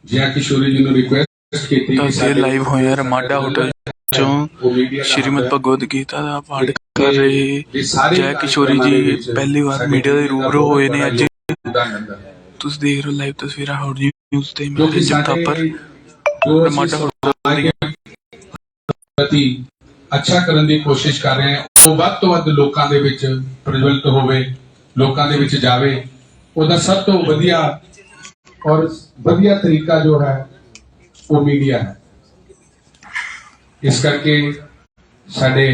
जया किशोरी जी ने रिक्वेस्ट की थी तो लाइव होया रमाडा होटल चों श्रीमद भगवद गीता का पाठ कर रहे जया किशोरी जी पहली बार मीडिया के रूबरू होए ने अज तुम देख रहे हो लाइव तस्वीर हॉट न्यूज़ ते मैं जगता पर रमाडा होटल प्रति अच्छा ਕਰਨ ਦੀ ਕੋਸ਼ਿਸ਼ ਕਰ ਰਹੇ ਹਾਂ ਉਹ ਵੱਧ ਤੋਂ ਵੱਧ ਲੋਕਾਂ ਦੇ ਵਿੱਚ ਪ੍ਰਜਵਲਿਤ ਹੋਵੇ ਲੋਕਾਂ ਦੇ ਵਿੱਚ ਜਾਵੇ ਉਹਦਾ ਸਭ ਤੋਂ ਵਧੀਆ ਔਰ ਵਧੀਆ ਤਰੀਕਾ ਜੋ ਹੈ ਉਹ ਮੀਡੀਆ ਹੈ ਇਸ ਕਰਕੇ ਸਾਡੇ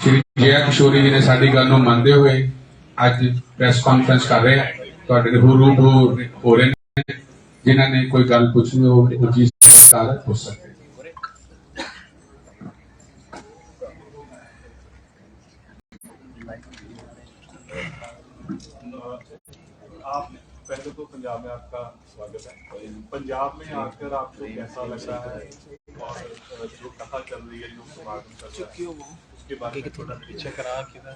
ਸ਼੍ਰੀ ਜया ਕਿਸ਼ੋਰੀ ਜੀ ਨੇ ਸਾਡੀ ਗੱਲ ਨੂੰ ਮੰਨਦੇ ਹੋਏ ਅੱਜ ਪ੍ਰੈਸ ਕਾਨਫਰੰਸ ਕਰ ਰਹੇ ਆ ਤੁਹਾਡੇ ਰੂਬਰੂ ਹੋ ਰਹੇ ਨੇ ਜਿਨ੍ਹਾਂ ਨੇ ਕੋਈ ਗੱਲ ਪੁੱਛਣੀ ਹੋ ਉਹ ਜੀ ਕਾਲ ਪੁੱਛ ਸਕਦੇ आप पहले तो पंजाब में आपका स्वागत है। पंजाब में आकर आपको कैसा लग रहा है और जो कथा चल रही है जो समागम चल रहा है उसके बारे में थोड़ा पीछे करा किधर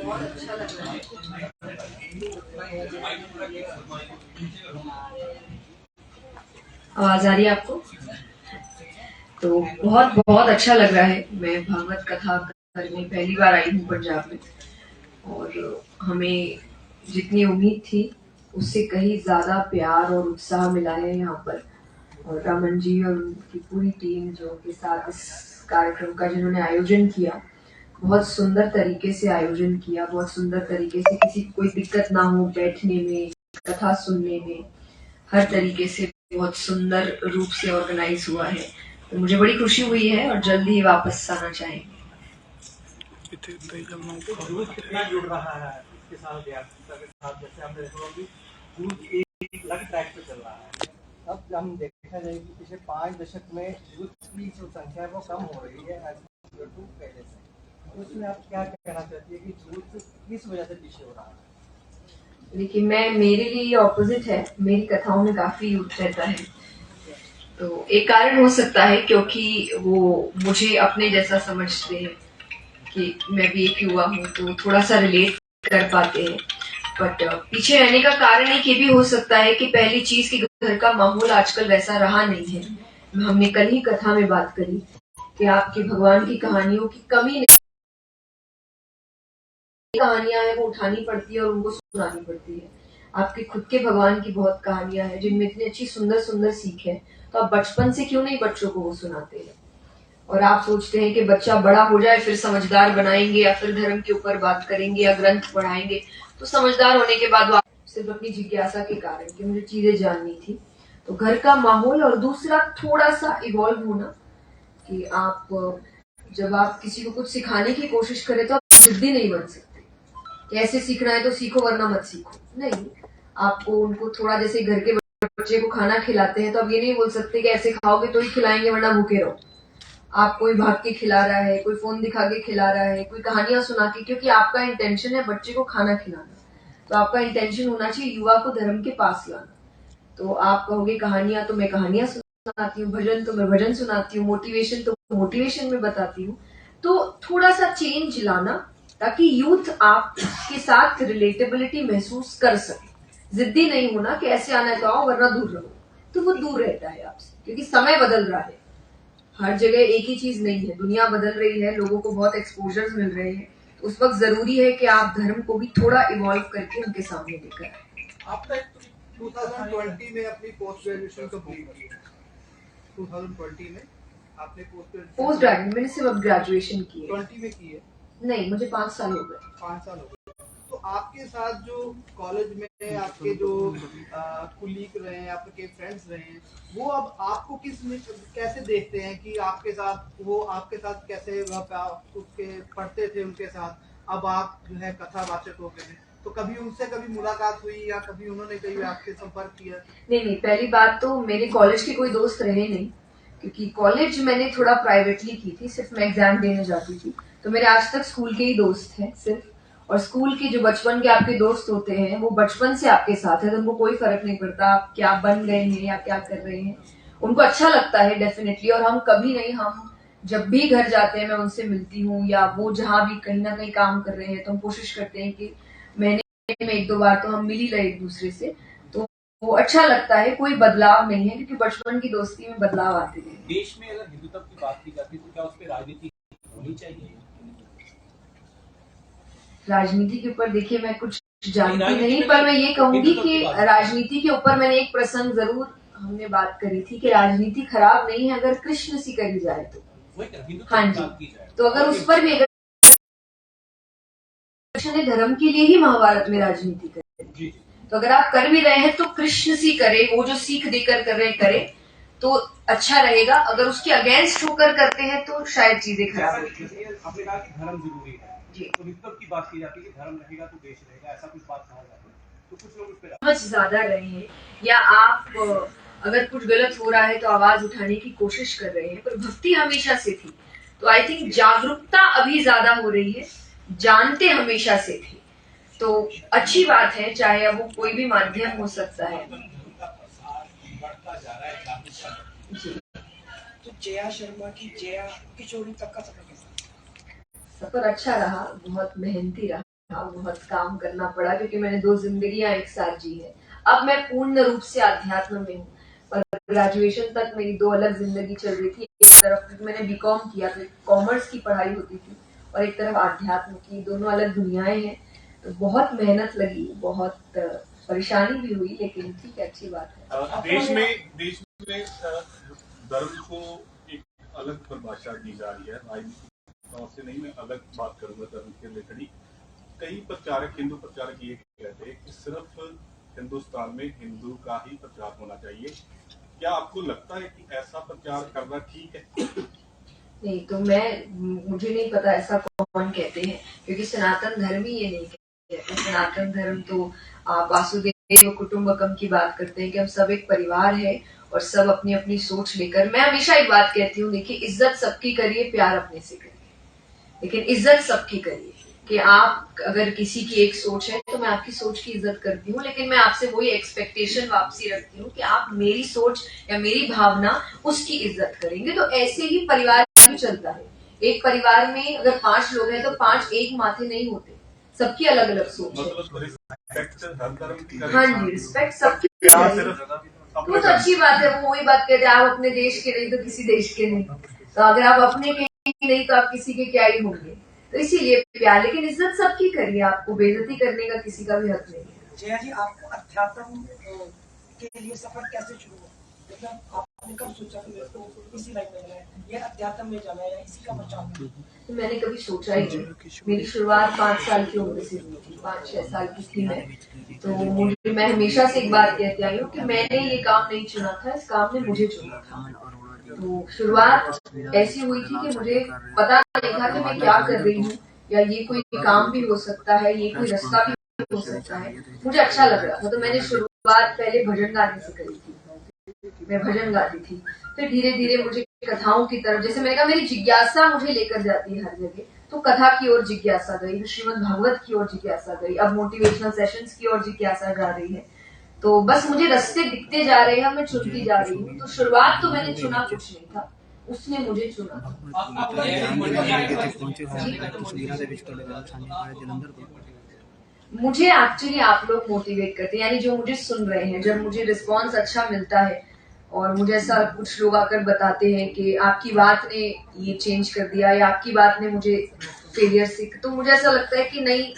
बहुत अच्छा लग रहा है। आवाज आ रही है आपको? तो बहुत बहुत अच्छा लग रहा है। मैं भागवत कथा करने पहली बार आई हूँ पंजाब में और हमें जितनी उम्मीद थी उससे कहीं ज्यादा प्यार और उत्साह मिला है यहाँ पर। और रमन जी और उनकी पूरी टीम जो के साथ इस कार्यक्रम का जिन्होंने आयोजन किया, बहुत सुंदर तरीके से आयोजन किया, बहुत सुंदर तरीके से, किसी को कोई दिक्कत ना हो बैठने में, कथा सुनने में, हर तरीके से बहुत सुंदर रूप से ऑर्गेनाइज हुआ है। तो मुझे बड़ी खुशी हुई है और जल्दी ही वापस आना चाहेंगे। कितना जुड़ रहा है इसके साथ के साथ, जैसे आपने देखा कि एक अलग ट्रैक पे चल रहा है। अब हम देखा जाए कि पिछले 5 दशक में यूथ की जो संख्या है वो कम हो रही है पहले से, तो उसमें आप क्या कहना चाहती है कि यूथ किस वजह से पीछे हो रहा है? देखिए, मेरे लिए ये ऑपोजिट है। मेरी कथाओं में काफी यूथ रहता है। तो एक कारण हो सकता है क्योंकि वो मुझे अपने जैसा समझते हैं कि मैं भी एक युवा हूँ, तो थोड़ा सा रिलेट कर पाते हैं। बट पीछे रहने का कारण एक ये भी हो सकता है कि पहली चीज कि घर का माहौल आजकल वैसा रहा नहीं है। हमने कल ही कथा में बात करी कि आपके भगवान की कहानियों की कमी नहीं, कहानियां हैं वो उठानी पड़ती है और उनको सुनानी पड़ती है। आपके खुद के भगवान की बहुत कहानियां हैं जिनमें इतनी अच्छी सुंदर सुंदर सीख है, तो आप बचपन से क्यों नहीं बच्चों को वो सुनाते हैं? और आप सोचते हैं कि बच्चा बड़ा हो जाए फिर समझदार बनाएंगे या फिर धर्म के ऊपर बात करेंगे या ग्रंथ पढ़ाएंगे, तो समझदार होने के बाद वो सिर्फ अपनी जिज्ञासा के कारण कि मुझे चीजें जाननी थी। तो घर का माहौल और दूसरा थोड़ा सा इवॉल्व होना कि आप जब आप किसी को कुछ सिखाने की कोशिश करें तो आप जिद्दी नहीं बन सकते कि ऐसे सीखना है तो सीखो वरना मत सीखो। नहीं, आपको उनको थोड़ा, जैसे घर के बच्चे को खाना खिलाते हैं तो आप ये नहीं बोल सकते कि ऐसे खाओगे तो ही खिलाएंगे वरना भूखे रहो। आप कोई भाग के खिला रहा है, कोई फोन दिखा के खिला रहा है, कोई कहानियां सुना के, क्योंकि आपका इंटेंशन है बच्चे को खाना खिलाना, तो आपका इंटेंशन होना चाहिए युवा को धर्म के पास लाना। तो आप कहोगे कहानियां तो मैं कहानियां सुनाती हूँ, भजन तो मैं भजन सुनाती हूँ, मोटिवेशन तो मोटिवेशन में बताती हूँ। तो थोड़ा सा चेंज लाना ताकि यूथ आपके साथ रिलेटेबिलिटी महसूस कर सके। जिद्दी नहीं होना कि ऐसे आना है तो आओ वरना दूर रहो, तो वो दूर रहता है आपसे, क्योंकि समय बदल रहा है। हर जगह एक ही चीज नहीं है, दुनिया बदल रही है, लोगों को बहुत एक्सपोजर्स मिल रहे हैं। तो उस वक्त जरूरी है कि आप धर्म को भी थोड़ा इवॉल्व करके उनके सामने लेकर आए। आपने 2020 में अपनी पोस्ट ग्रेजुएशन कंप्लीट की। 2020 में आपने पोस्ट ग्रेजुएशन मैंने सिर्फ ग्रेजुएशन की है। 20 में की है? नहीं, मुझे 5 साल हो गए। 5 साल हो गए। तो आपके साथ जो कॉलेज में आपके जो कुलीग रहे हैं, आपके फ्रेंड्स रहे हैं, वो अब आपको कैसे देखते हैं कि आपके साथ वो आपके साथ कैसे उसके पढ़ते थे उनके साथ, अब आप जो है कथावाचक हो गए हैं, तो कभी उनसे कभी मुलाकात हुई या कभी उन्होंने कभी आपके संपर्क किया? नहीं, पहली बात तो मेरे कॉलेज के कोई दोस्त रहे नहीं, क्योंकि कॉलेज मैंने थोड़ा प्राइवेटली की थी, सिर्फ मैं एग्जाम देने जाती थी। तो मेरे आज तक स्कूल के ही दोस्त हैं सिर्फ, और स्कूल के जो बचपन के आपके दोस्त होते हैं वो बचपन से आपके साथ है, तो उनको कोई फर्क नहीं पड़ता आप क्या बन गए हैं या क्या कर रहे हैं, उनको अच्छा लगता है डेफिनेटली। और हम कभी नहीं, हम जब भी घर जाते हैं मैं उनसे मिलती हूँ, या वो जहाँ भी कहीं ना कहीं काम कर रहे हैं तो हम कोशिश करते हैं कि महीने में 1-2 बार तो हम मिल ही रहे एक दूसरे से। तो वो अच्छा लगता है, कोई बदलाव नहीं है क्योंकि बचपन की दोस्ती में बदलाव आते हैं। देश में अगर हिंदुत्व की बात की जाती है तो क्या उस पर राजनीति होनी चाहिए? राजनीति के ऊपर देखिए मैं कुछ जानती राजनीति नहीं, में पर नहीं, मैं ये कहूंगी हिंदुत्व कि की बात। राजनीति के ऊपर मैंने एक प्रसंग जरूर हमने बात करी थी कि राजनीति खराब नहीं है अगर कृष्ण सी करी जाए तो। वही कर, हिंदुत्व हाँ की जी, बात की जाए तो अगर उस पर भी अगर कृष्ण ने धर्म के लिए ही महाभारत में राजनीति करी, जी, तो अगर आप कर भी रहे हैं तो कृष्ण सी करे, वो जो सीख देकर कर रहे करे तो अच्छा रहेगा। अगर उसके अगेंस्ट होकर करते हैं तो शायद चीजें खराब होती है। आपने कहा कि धर्म जरूरी है जी, तो हिंदुत्व की बात की जाती है कि धर्म रहेगा तो देश रहेगा, ऐसा कुछ बात कहा जाता है, तो कुछ लोग उस पर समझ ज्यादा रहे हैं या आप अगर कुछ गलत हो रहा है तो आवाज उठाने की कोशिश कर रहे हैं, पर भक्ति हमेशा से थी। तो आई थिंक जागरूकता अभी ज्यादा हो रही है, जानते हमेशा से थे, तो अच्छी बात है, चाहे अब वो कोई भी माध्यम हो सकता है। जी, तो जया शर्मा की जया किशोरी तक का सफर कैसा? सफर अच्छा रहा, बहुत मेहनती रहा, बहुत काम करना पड़ा क्योंकि मैंने 2 जिंदगियां एक साथ जी है। अब मैं पूर्ण रूप से अध्यात्म में हूँ, पर ग्रेजुएशन तक मेरी 2 अलग जिंदगी चल रही थी। एक तरफ मैंने बीकॉम किया तो कॉमर्स की पढ़ाई होती थी और एक तरफ अध्यात्म की, दोनों अलग दुनियाएं हैं। तो बहुत मेहनत लगी, बहुत परेशानी भी हुई, लेकिन ठीक है, अच्छी बात है। देश में धर्म को एक अलग परिभाषा दी जा रही है, राजनीतिक तौर से नहीं, मैं अलग बात करूंगा धर्म के रिलेटेड ही। कई प्रचारक, हिंदू प्रचारक ये कहते हैं कि सिर्फ हिंदुस्तान में हिंदू का ही प्रचार होना चाहिए। क्या आपको लगता है कि ऐसा प्रचार करना ठीक है? नहीं, तो मुझे नहीं पता ऐसा कौन कहते हैं, क्योंकि सनातन धर्म ही ये नहीं कहते। सनातन धर्म तो वासुदेव कुटुंबकम की बात करते हैं कि हम सब एक परिवार है और सब अपनी अपनी सोच लेकर। मैं हमेशा एक बात कहती हूँ, देखिए, इज्जत सबकी करिए, प्यार अपने से करिए, लेकिन इज्जत सबकी करिए। कि आप अगर किसी की एक सोच है तो मैं आपकी सोच की इज्जत करती हूँ, लेकिन मैं आपसे वही एक्सपेक्टेशन वापसी रखती हूँ कि आप मेरी सोच या मेरी भावना उसकी इज्जत करेंगे। तो ऐसे ही परिवार भी चलता है। एक परिवार में अगर 5 लोग हैं तो 5 एक माथे नहीं होते, सबकी अलग अलग सोच है। मतलब रिस्पेक्ट हर धर्म की हाँ जी, रिस्पेक्ट सबकी प्यार करिए। सिर्फ वो अपने तो अच्छी बात है, वो वही बात कहते हैं, आप अपने देश के नहीं तो किसी देश के नहीं। तो अगर आप अपने के नहीं तो आप किसी के क्या ही होंगे। तो इसीलिए प्यार, लेकिन इज्जत सबकी करिए, आपको बेइज्जती करने का किसी का भी हक नहीं है। जया जी, आपको अध्यात्म के लिए सफर कैसे शुरू हुआ? मतलब आपने कब सोचा कि मेरे को इसी लाइन में जाना है, ये अध्यात्म में जाना है या इसी का प्रचार? तो मैंने कभी सोचा ही नहीं। मेरी शुरुआत 5 साल की उम्र से हुई थी, 5-6 साल की थी मैं। तो मैं हमेशा से एक बात कहती आई हूँ कि मैंने ये काम नहीं चुना था, इस काम ने मुझे चुना था। तो शुरुआत ऐसी हुई थी कि मुझे पता नहीं था कि मैं क्या कर रही हूँ, या ये कोई काम भी हो सकता है, ये कोई रास्ता भी हो सकता है। मुझे अच्छा लग रहा था, तो मैंने शुरुआत पहले भजन गाने से करी थी। मैं भजन गाती थी, फिर धीरे धीरे मुझे कथाओं की तरफ, जैसे मैंने कहा, मेरी जिज्ञासा मुझे लेकर जाती है हर जगह। तो कथा की ओर जिज्ञासा गई, श्रीमद् भागवत की ओर जिज्ञासा गई, अब मोटिवेशनल सेशंस की ओर जिज्ञासा जा रही है। तो बस मुझे रास्ते दिखते जा रहे हैं, मैं चुनती जा रही हूँ। तो शुरुआत तो मैंने चुना कुछ नहीं था, उसने मुझे चुना। मुझे एक्चुअली आप लोग मोटिवेट करते हैं, यानी जो मुझे सुन रहे हैं, जब मुझे रिस्पॉन्स अच्छा मिलता है और मुझे ऐसा कुछ लोग आकर बताते हैं कि आपकी बात ने ये चेंज कर दिया या आपकी बात ने मुझे फेलियर से, तो मुझे ऐसा लगता है कि नहीं,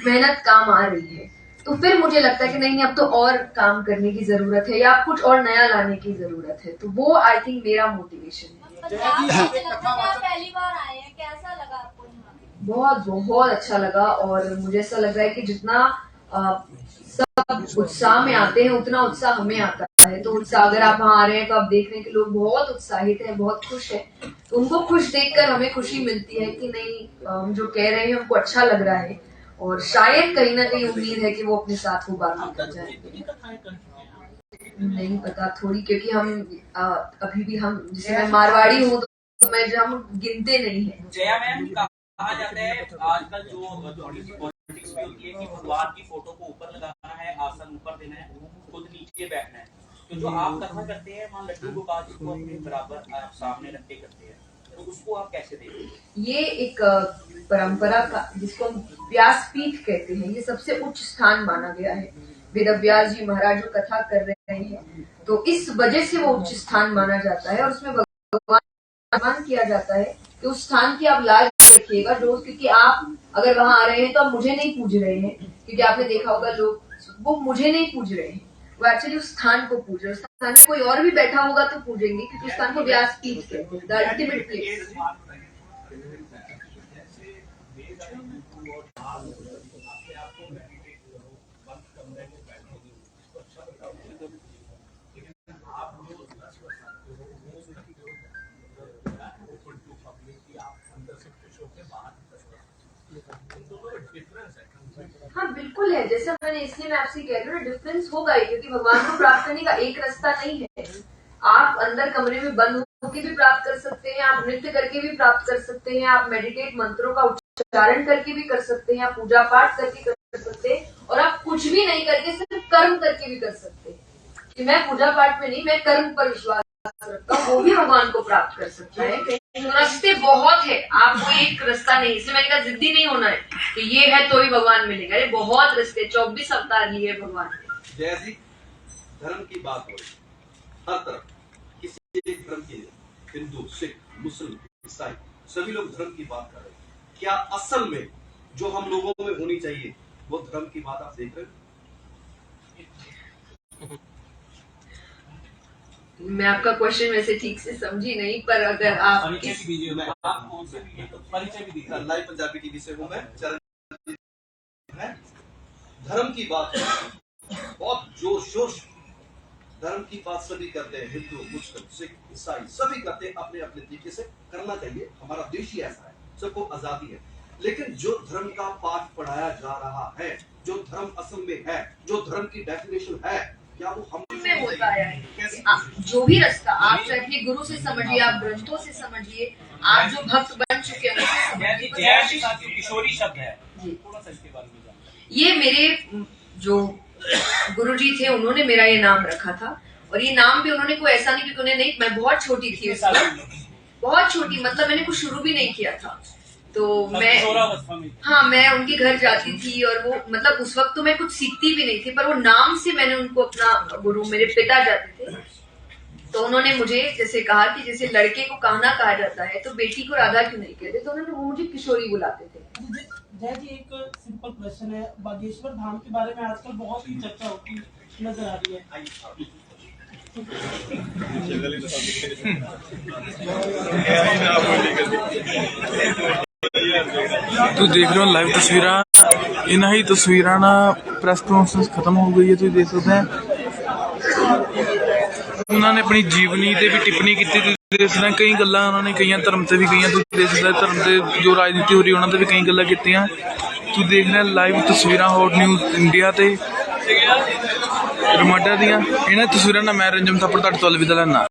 मेहनत काम आ रही है। तो फिर मुझे लगता है कि नहीं, अब तो और काम करने की जरूरत है या कुछ और नया लाने की जरूरत है। तो वो आई थिंक मेरा मोटिवेशन है। पहली बार आए हैं, कैसा लगा आपको यहाँ? बहुत बहुत अच्छा लगा, और मुझे ऐसा लग रहा है कि जितना सब उत्साह में आते हैं उतना उत्साह हमें आता है। तो उत्साह, अगर आप वहाँ आ रहे हैं तो आप देख रहे हैं कि लोग बहुत उत्साहित हैं, बहुत खुश हैं। तो उनको खुश देखकर हमें खुशी मिलती है कि नहीं, हम जो कह रहे हैं उनको अच्छा लग रहा है, और शायद कहीं ना कहीं उम्मीद है कि वो अपने साथ वो बात निकल जाए। नहीं पता थोड़ी, क्योंकि हम अभी भी हम, जैसे मैं मारवाड़ी हूँ तो मैं हम गिनते नहीं है। जया मैम, कहा जाता है आजकल जो थोड़ी सी पॉलिटिक्स भी होती है कि भगवान की फोटो को ऊपर लगाना है, आसन ऊपर देना है, खुद नीचे बैठना है। तो जो आप कथा करते हैं, वहाँ लड्डू गोपाल जी को अपने बराबर आप सामने रख के करते हैं, तो उसको आप कैसे देखते हैं? ये एक परंपरा का, जिसको हम व्यासपीठ कहते हैं, ये सबसे उच्च स्थान माना गया है। वेद व्यास जी महाराज जो कथा कर रहे हैं, तो इस वजह से वो उच्च स्थान माना जाता है और उसमें भगवान किया जाता है कि उस स्थान की आप लाज रखिएगा रोज, क्योंकि आप अगर वहां आ रहे हैं तो आप मुझे नहीं पूज रहे हैं, क्योंकि आपने देखा होगा लोग वो मुझे नहीं पूज रहे हैं, वो एक्चुअली उस स्थान को पूज रहे हैं। उस स्थान में कोई और भी बैठा होगा तो पूजेंगे, क्योंकि उस स्थान को व्यास पीठ कहते हैं, द अल्टीमेट प्लेस। हाँ बिल्कुल है, जैसे मैंने इसलिए मैं आपसे कह रही हूँ डिफरेंस होगा ही, क्योंकि भगवान को प्राप्त करने का एक रास्ता नहीं है। आप अंदर कमरे में बंद होकर भी प्राप्त कर सकते हैं, आप नृत्य करके भी प्राप्त कर सकते हैं, आप मेडिटेट मंत्रों का उच्चारण करके भी कर सकते हैं, आप पूजा पाठ करके कर सकते हैं, और आप कुछ भी नहीं करके सिर्फ कर्म करके भी कर सकते हैं। कि मैं पूजा पाठ में नहीं, मैं कर्म पर विश्वास रखता हूँ, वो भी भगवान को प्राप्त कर सकता है। रास्ते बहुत है, आपको एक रास्ता नहीं, इसलिए मैंने कहा जिद्दी नहीं होना है कि ये है तो ही भगवान मिलेगा। ये बहुत रास्ते, 24 अवतार लिए भगवान ने। जैसी धर्म की बात हो रही हर तरफ, किसी एक धर्म की हिंदू, सिख, मुस्लिम, ईसाई, सभी लोग धर्म की बात कर रहे हैं। क्या असल में जो हम लोगों में होनी चाहिए वो धर्म की बात आप देख रहे हैं? मैं आपका क्वेश्चन वैसे ठीक से समझी नहीं, पर अगर आप लाइव पंजाबी टीवी से हूं मैं, चरण है। धर्म की बात बहुत जोश जोश, धर्म की बात सभी करते हैं, हिंदू, मुस्लिम, सिख, ईसाई सभी करते हैं, अपने अपने तरीके से करना चाहिए। हमारा देश ही ऐसा है, सबको आजादी है। लेकिन जो धर्म का पाठ पढ़ाया जा रहा है, जो धर्म असल में है, जो धर्म की डेफिनेशन है, क्या वो हम में होता है। जो भी रास्ता आप चाहे अपने गुरु से समझिए, आप ग्रंथों से समझिए, आप जो भक्त बन चुके हैं उससे समझिए। किशोरी शब्द है, ये मेरे जो गुरुजी थे उन्होंने मेरा ये नाम रखा था, और ये नाम भी उन्होंने कोई ऐसा नहीं क्योंकि उन्हें नहीं, मैं बहुत छोटी थी उस वक्त, बहुत छोटी, मतलब मैंने कुछ शुरू भी नहीं किया था। तो मैं मैं उनके घर जाती थी, और वो मतलब उस वक्त तो मैं कुछ सीखती भी नहीं थी, पर वो नाम से मैंने उनको अपना गुरु, मेरे पिता जाते थे, तो उन्होंने मुझे जैसे कहा कि जैसे लड़के को कान्हा कहा जाता है तो बेटी को राधा क्यों नहीं कहते, तो उन्होंने वो मुझे किशोरी बुलाते थे। जय जी, एक सिंपल क्वेश्चन है, बागेश्वर धाम के बारे में आजकल बहुत ही चर्चा होती नजर आ रही है। ਤੁਸੀਂ ਦੇਖ ਰਹੇ ਹੋ ਲਾਈਵ ਤਸਵੀਰਾਂ, ਇਹਨਾਂ ਹੀ ਤਸਵੀਰਾਂ ਨਾਲ ਪ੍ਰੈਸ ਕਾਨਫਰੰਸ ਖਤਮ ਹੋ ਗਈ ਹੈ। ਤੁਸੀਂ ਦੇਖ ਸਕਦੇ ਹੋ ਉਹਨਾਂ ਨੇ ਆਪਣੀ ਜੀਵਨੀ ਤੇ ਵੀ ਟਿੱਪਣੀ ਕੀਤੀ। ਤੁਸੀਂ ਦੇਖ ਸਕਦੇ ਕਈ ਗੱਲਾਂ ਉਹਨਾਂ ਨੇ ਕਈਆਂ ਧਰਮ ਤੇ ਵੀ ਕਈਆਂ, ਤੁਸੀਂ ਦੇਖ ਸਕਦੇ ਧਰਮ ਤੇ ਜੋ ਰਾਜਨੀਤੀ ਹੋ ਰਹੀ ਉਹਨਾਂ ਤੇ ਵੀ ਕਈ ਗੱਲਾਂ ਕੀਤੀਆਂ। ਤੁਸੀਂ ਦੇਖ ਰਹੇ ਲਾਈਵ ਤਸਵੀਰਾਂ ਹੌਟ ਨਿਊਜ਼ ਇੰਡੀਆ ਤੇ ਰਮਾਡਾ ਦੀਆਂ। ਇਹਨਾਂ ਤਸਵੀਰਾਂ ਨਾਲ ਮੈਂ ਰੰਜਨ ਥਾਪੜ ਤੁਹਾਡੇ ਤੋਂ ਅਲਵਿਦਾ ਲੈਣਾ।